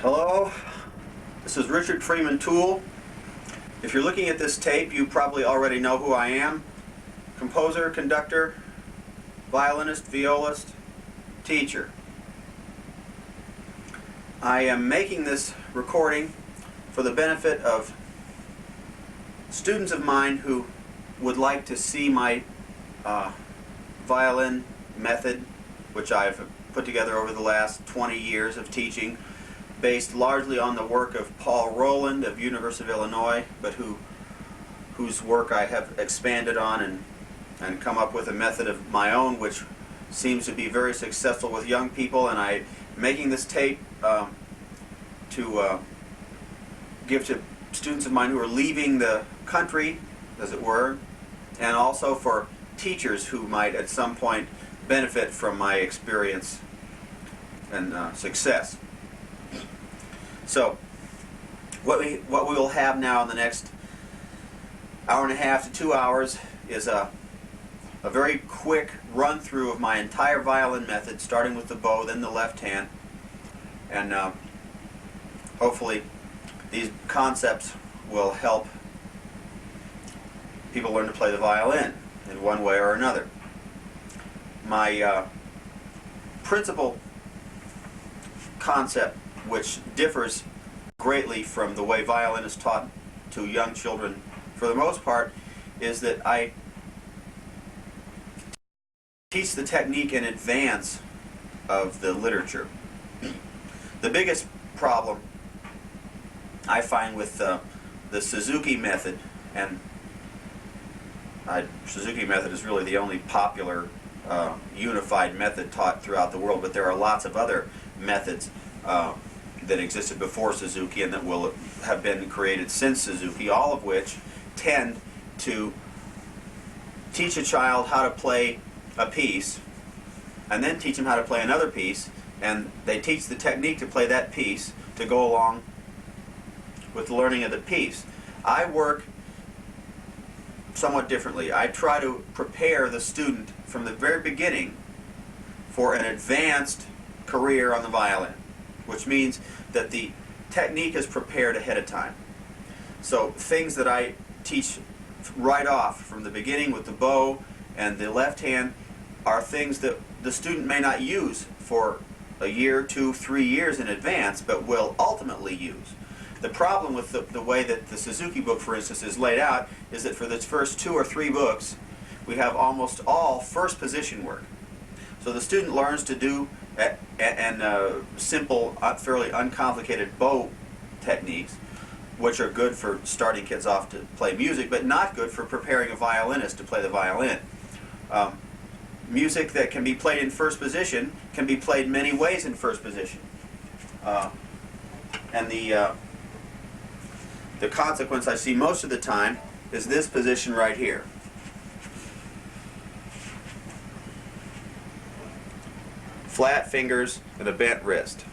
Hello, this is Richard Freeman-Toole. If you're looking at this tape, you probably already know who I am. Composer, conductor, violinist, violist, teacher. I am making this recording for the benefit of students of mine who would like to see my violin method, which I've put together over the last 20 years of teaching, based largely on the work of Paul Rowland of University of Illinois, but whose work I have expanded on and come up with a method of my own, which seems to be very successful with young people. And I'm making this tape to give to students of mine who are leaving the country, as it were, and also for teachers who might at some point benefit from my experience and success. So, what we will have now in the next hour and a half to 2 hours is a very quick run through of my entire violin method, starting with the bow, then the left hand, and hopefully these concepts will help people learn to play the violin in one way or another. My principal concept, which differs greatly from the way violin is taught to young children for the most part, is that I teach the technique in advance of the literature. The biggest problem I find with the Suzuki method, and Suzuki method is really the only popular unified method taught throughout the world, but there are lots of other methods that existed before Suzuki and that will have been created since Suzuki, all of which tend to teach a child how to play a piece and then teach them how to play another piece, and they teach the technique to play that piece to go along with the learning of the piece. I work somewhat differently. I try to prepare the student from the very beginning for an advanced career on the violin, which means that the technique is prepared ahead of time. So things that I teach right off from the beginning with the bow and the left hand are things that the student may not use for a year, 2, 3 years in advance, but will ultimately use. The problem with the way that the Suzuki book, for instance, is laid out is that for the first 2 or 3 books, we have almost all first position work. So the student learns to do simple, fairly uncomplicated bow techniques, which are good for starting kids off to play music, but not good for preparing a violinist to play the violin. Music that can be played in first position can be played many ways in first position. And the consequence I see most of the time is this position right here. Flat fingers and a bent wrist.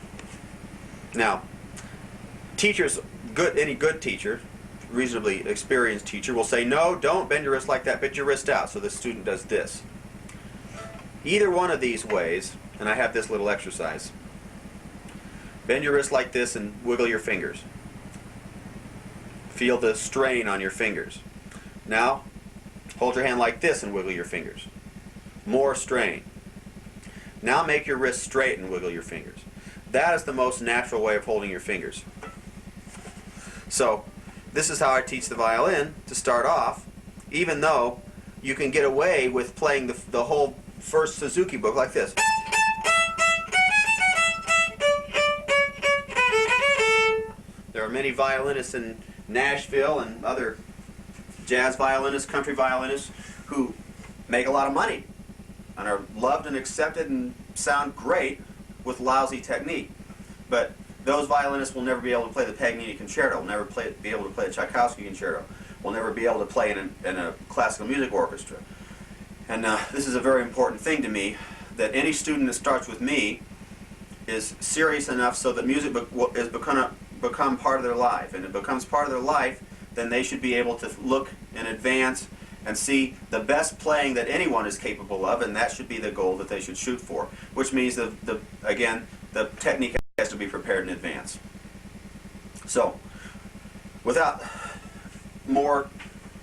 Now, teachers, any good teacher, reasonably experienced teacher, will say, no, don't bend your wrist like that, bend your wrist out, so the student does this. Either one of these ways, and I have this little exercise. Bend your wrist like this and wiggle your fingers. Feel the strain on your fingers. Now, hold your hand like this and wiggle your fingers. More strain. Now make your wrist straight and wiggle your fingers. That is the most natural way of holding your fingers. So, this is how I teach the violin to start off, even though you can get away with playing the whole first Suzuki book like this. There are many violinists in Nashville and other jazz violinists, country violinists, who make a lot of money and are loved and accepted and sound great with lousy technique. But those violinists will never be able to play the Paganini concerto, will never be able to play the Tchaikovsky concerto, will never be able to play in a classical music orchestra. And this is a very important thing to me, that any student that starts with me is serious enough so that music is become part of their life. And it becomes part of their life, then they should be able to look in advance and see the best playing that anyone is capable of, and that should be the goal that they should shoot for, which means again, the technique has to be prepared in advance. So, without more